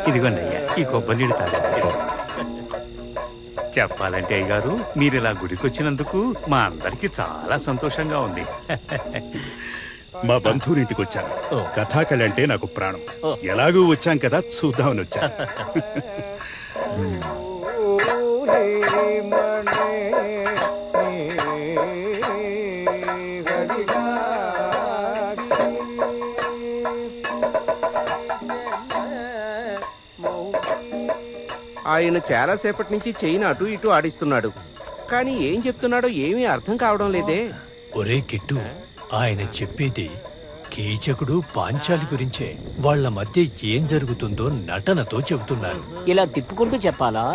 ఇదిగోండి అయ్యా, ఈ కొబ్బరి నీళ్ళు తాగండి. చెప్పాలంటే అయ్యగారు, మీరు ఇలా గుడికి వచ్చినందుకు మా అందరికి చాలా సంతోషంగా ఉంది. మా బంధువునింటికి వచ్చాను. కథాకళి అంటే నాకు ప్రాణం. ఎలాగూ వచ్చాం కదా, చూద్దామని వచ్చాను. ఆయన చాలాసేపటి నుంచి చెయ్యిని అటు ఇటు ఆడిస్తున్నాడు, కానీ ఏం చెప్తున్నాడో ఏమీ అర్థం కావడం లేదే. ఒరే కిట్టు, ఆయన చెప్పేది కీచకుడు పాంచాలి గురించే. వాళ్ళ మధ్య ఏం జరుగుతుందో నటనతో చెబుతున్నారు. ఇలా తిప్పుకుంటూ చెప్పాలా?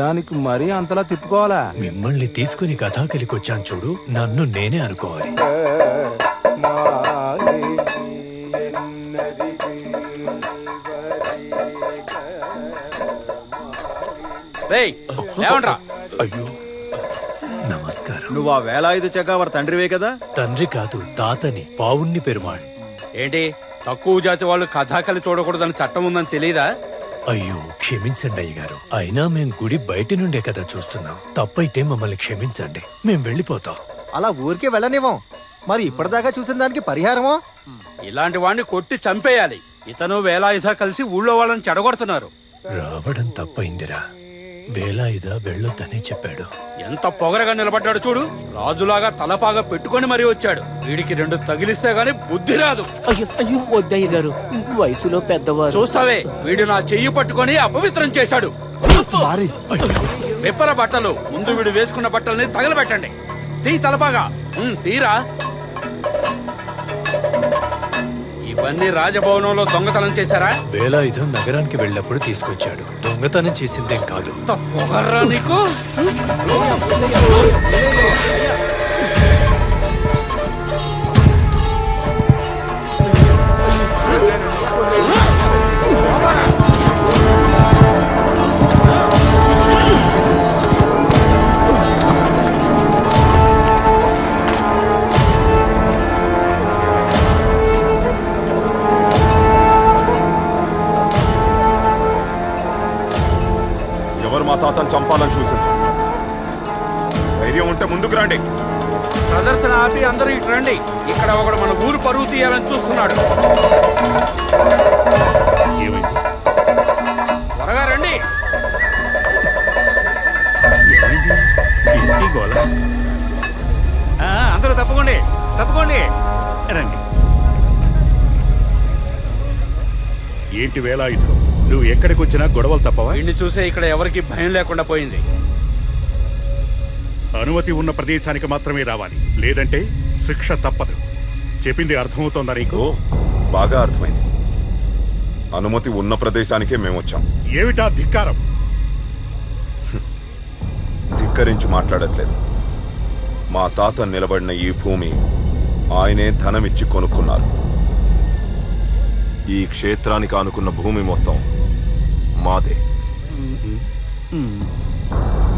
దానికి మరీ అంతలా తిప్పుకోవాలా? మిమ్మల్ని తీసుకుని కథాకలికొచ్చాను చూడు, నన్ను నేనే అనుకోవాలి. అయ్యో, నమస్కారం. నువ్వు ఆ వేలాయుధ చెగావర్ తండ్రివే కదా? తండ్రి కాదు, తాతని, పావుణ్ణి పెరుమాళ్. ఏంటి, తక్కువ జాతి వాళ్ళు కథాకళి చూడకూడదని చట్టం ఉందని తెలీదా? అయ్యో, క్షమించండి అయ్యగారు. అయినా మేం గుడి బయట నుండే కదా చూస్తున్నాం. తప్పైతే మమ్మల్ని క్షమించండి, మేం వెళ్ళిపోతాం. అలా ఊరికే వెళ్ళనివ్వం. మరి ఇప్పటిదాకా చూసిన దానికి పరిహారమో? ఇలాంటి వాడిని కొట్టి చంపేయాలి. ఇతను వేలాయుధ కలిసి ఊళ్ళో వాళ్ళని చెడగొడుతున్నారు. రావడం తప్పైందిరా. వేలాయుధ వెళ్ళొద్దనే చెప్పాడు. ఎంత పొగరగా నిలబడ్డాడు చూడు. రాజులాగా తలపాగా పెట్టుకొని మరీ వచ్చాడు. వీడికి 2 తగిలిస్తే గాని బుద్ధి రాదు. అయ్యో అయ్యో, వద్దయ్య గారు, వయసులో పెద్దవారు. చూస్తావే, వీడు నా చెయ్యి పట్టుకొని అపవిత్రం చేశాడు. విప్పర బట్టలు ముందు వీడు వేసుకున్న బట్టల్ని తగలబెట్టండి. తీ తలపాగా. తీరా. ఇవన్నీ రాజభవనంలో దొంగతనం చేశారా? వేలాయుధం నగరానికి వెళ్ళినప్పుడు తీసుకొచ్చాడు. దొంగతనం చేసిందేం కాదు. పొగర్రా నీకు. మా తాతను చంపాలని చూసింది. ధైర్యం ఉంటే ముందుకు రండి. ప్రదర్శన ఆపి అందరూ ఇటు రండి. ఇక్కడ ఒకడు మన ఊరు పరువు తీయాలని చూస్తున్నాడు. త్వరగా రండి. అందరూ తప్పకోండి, తప్పకోండి, రండి. ఏంటి వేలాయుధం, నువ్వు ఎక్కడికి వచ్చినా గొడవలు తప్పవా? వీడిని చూసే ఇక్కడ ఎవరికి భయం లేకుండా పోయింది. అనుమతి ఉన్న ప్రదేశానికి మాత్రమే రావాలి, లేదంటే శిక్ష తప్పదు. చెప్పింది అర్థమవుతోందా నీకు? బాగా అర్థమైంది. అనుమతి ఉన్న ప్రదేశానికే మేము వచ్చాం. ఏమిటా ధిక్కారం? ధిక్కరించి మాట్లాడట్లేదు. మా తాత నిలబడిన ఈ భూమి ఆయనే ధనమిచ్చి కొనుక్కున్నారు. ఈ క్షేత్రానికి ఆనుకున్న భూమి మొత్తం మాదే.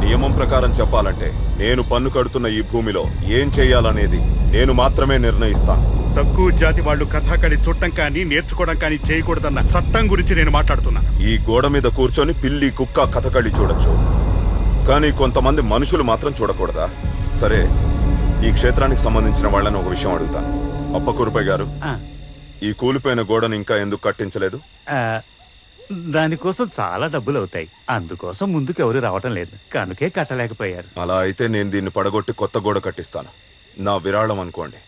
నియమం ప్రకారం చెప్పాలంటే నేను పన్ను కడుతున్న ఈ భూమిలో ఏం చెయ్యాలనేది నేను మాత్రమే నిర్ణయిస్తాను. తక్కువ జాతి వాళ్ళు కథాకళి చూడటం కానీ నేర్చుకోవడం కానీ చేయకూడదన్న చట్టం గురించి నేను మాట్లాడుతున్నాను. ఈ గోడ మీద కూర్చొని పిల్లి కుక్క కథకళి చూడొచ్చు, కానీ కొంతమంది మనుషులు మాత్రం చూడకూడదా? సరే, ఈ క్షేత్రానికి సంబంధించిన వాళ్ళని ఒక విషయం అడుగుతాను. అప్పకూరుపై గారు, ఈ కూలిపోయిన గోడను ఇంకా ఎందుకు కట్టించలేదు? దానికోసం చాలా డబ్బులు అవుతాయి. అందుకోసం ముందుకు ఎవరు రావటం లేదు, కనుకే కట్టలేకపోయారు. అలా అయితే నేను దీన్ని పడగొట్టి కొత్త గోడ కట్టిస్తాను. నా విరాళం అనుకోండి.